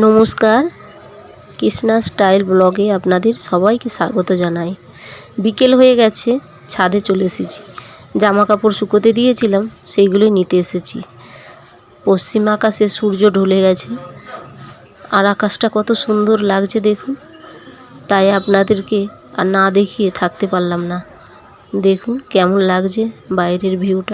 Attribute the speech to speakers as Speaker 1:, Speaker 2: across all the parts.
Speaker 1: নমস্কার, কৃষ্ণা স্টাইল ব্লগে আপনাদের সবাইকে স্বাগত জানাই। বিকেল হয়ে গেছে, ছাদে চলে এসেছি। জামা কাপড় শুকোতে দিয়েছিলাম, সেইগুলো নিতে এসেছি। পশ্চিম আকাশে সূর্য ঢলে গেছে আর আকাশটা কত সুন্দর লাগছে দেখুন। তাই আপনাদেরকে আর না দেখিয়ে থাকতে পারলাম না। দেখুন কেমন লাগছে বাইরের ভিউটা।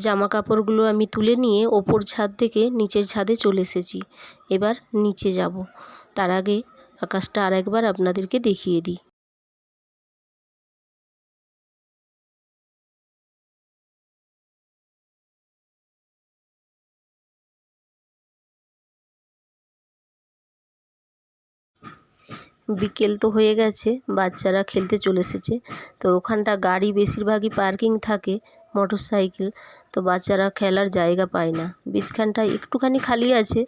Speaker 1: জামা কাপড়গুলো আমি তুলে নিয়ে ওপর ছাদ থেকে নিচের ছাদে চলে এসেছি। এবার নিচে যাব, তার আগে আকাশটা আরেকবার আপনাদেরকে দেখিয়ে দিই। বিকেল তো হয়ে গেছে, বাচ্চারা খেলতে চলে এসেছে। তো ওখানটা গাড়ি বেশিরভাগই পার্কিং থাকে, মোটর সাইকেল। তো বাচ্চারা খেলার জায়গা পায় না, বীজখানটা একটুখানি খালি আছে,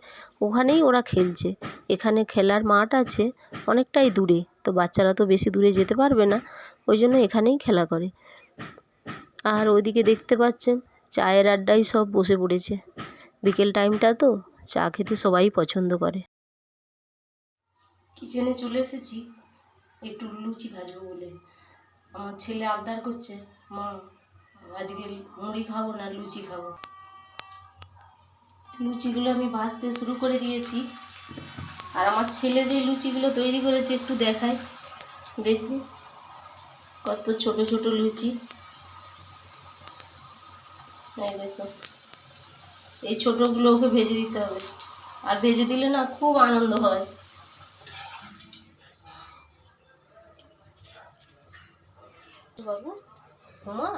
Speaker 1: ওখানেই ওরা খেলছে। এখানে খেলার মাঠ আছে অনেকটাই দূরে, তো বাচ্চারা তো বেশি দূরে যেতে পারবে না, ওই জন্য এখানেই খেলা করে। আর ওইদিকে দেখতে পাচ্ছেন চায়ের আড্ডায় সব বসে পড়েছে। বিকেল টাইমটা তো চা খেতে সবাই পছন্দ করে। কিচেনে চলে এসেছি একটু লুচি ভাজবো বলে। আমার ছেলে আবদার করছে, মা আজকে মুড়ি খাবো না লুচি খাবো। লুচিগুলো আমি ভাজতে শুরু করে দিয়েছি। আর আমার ছেলে যে লুচিগুলো তৈরি করেছে একটু দেখাই, দেখুন কত ছোট ছোট লুচি। এই দেখো, এই ছোটোগুলো ওকে ভেজে দিতে হবে, আর ভেজে দিলে না খুব আনন্দ হয়। বাবু মামা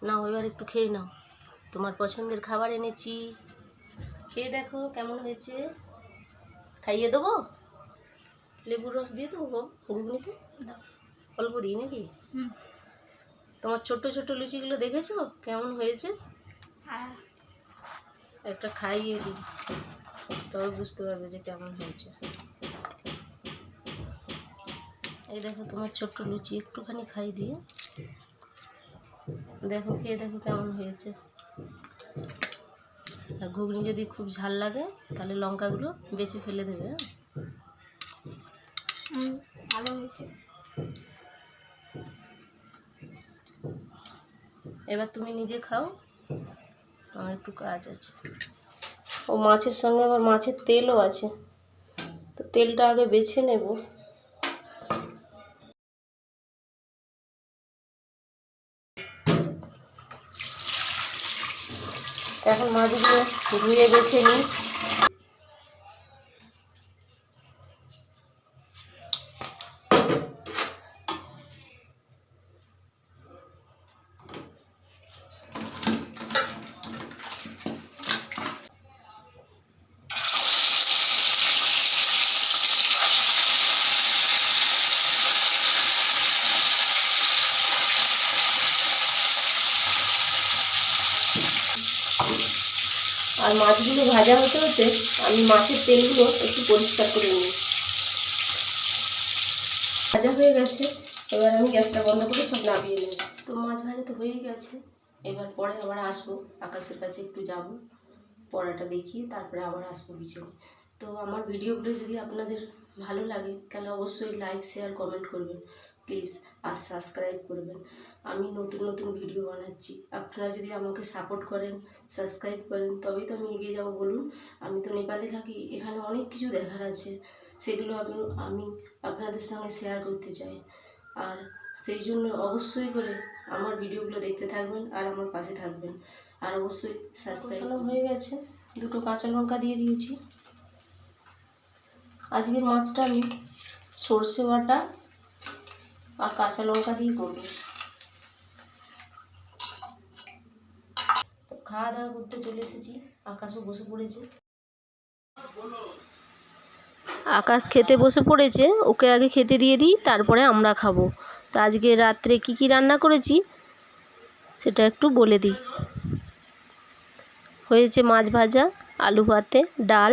Speaker 1: নাও, এবার একটু খেয়ে নাও, তোমার পছন্দের খাবার এনেছি, খেয়ে দেখো কেমন হয়েছে। খাইয়ে দেবো, লেবুর রস দিয়ে দেবো ঘুগনিতে, অল্প দিই নাকি? তোমার ছোট ছোট লুচিগুলো দেখেছো কেমন হয়েছে? একটা খাইয়ে দিই, তবে বুঝতে পারবে যে কেমন হয়েছে। এই দেখো তোমার ছোট্ট লুচি, একটুখানি খাই দিয়ে দেখো, খেয়ে দেখো কেমন হয়েছে। আর ঘুগনি যদি খুব ঝাল লাগে তাহলে লঙ্কাগুলো বেছে ফেলে দেবে। ভালো হয়েছে। এবার তুমি নিজে খাও, আমার একটু কাজ আছে। ও মাছের সঙ্গে আবার মাছের তেলও আছে, তো তেলটা আগে বেছে নেব। এখন মাছগুলো ধুয়ে বেছে নিই। আর মাছগুলো ভাজা হতে হতে আমি মাছের তেলগুলো একটু পরিষ্কার করে নিই। ভাজা হয়ে গেছে, এবার আমি গ্যাসটা বন্ধ করে সব নামিয়ে নেব। তো মাছ ভাজা তো হয়েই গেছে, এবার পরে আবার আসবো আকাশের কাছে, একটু যাব, পড়াটা দেখিয়ে তারপরে আবার আসবো কিচেনে। তো আমার ভিডিওগুলো যদি আপনাদের ভালো লাগে তাহলে অবশ্যই লাইক, শেয়ার, কমেন্ট করবেন প্লিজ, আর সাবস্ক্রাইব করবেন। আমি নতুন নতুন ভিডিও বানাচ্ছি, আপনারা যদি আমাকে সাপোর্ট করেন, সাবস্ক্রাইব করেন, তবেই তো আমি এগিয়ে যাব। বলুন, আমি তো নেপালে থাকি, এখানে অনেক কিছু দেখার আছে, সেগুলো আমি আপনাদের সঙ্গে শেয়ার করতে চাই। আর সেই জন্য অবশ্যই করে আমার ভিডিওগুলো দেখতে থাকবেন আর আমার পাশে থাকবেন, আর অবশ্যই সাবস্ক্রাইব হয়ে গেছে। দুটো কাঁচা লঙ্কা দিয়ে দিয়েছি। আজকের মাছটা আমি সর্ষে বাটা আর কাঁচা লঙ্কা দিয়ে করব। খাওয়া দাওয়া করতে চলে এসেছি, আকাশও বসে পড়েছে। আকাশ খেতে বসে পড়েছে, ওকে আগে খেতে দিয়ে দিই, তারপরে আমরা খাবো। তো আজকে রাত্রে কি রান্না করেছি সেটা একটু বলে দিই। হয়েছে মাছ ভাজা, আলু ভাতে, ডাল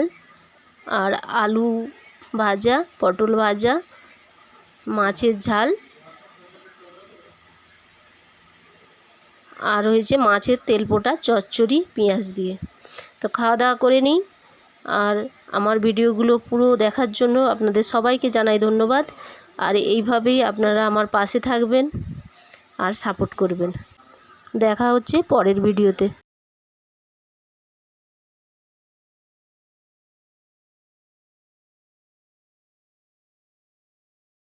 Speaker 1: আর আলু ভাজা, পটল ভাজা, মাছের ঝাল আর হয়েছে মাছের তেলপোটা চচ্চড়ি পেঁয়াজ দিয়ে। তো খাওয়া দাওয়া করে নিই। আর আমার ভিডিওগুলো পুরো দেখার জন্য আপনাদের সবাইকে জানাই ধন্যবাদ। আর এইভাবেই আপনারা আমার পাশে থাকবেন আর সাপোর্ট করবেন। দেখা হচ্ছে পরের ভিডিওতে।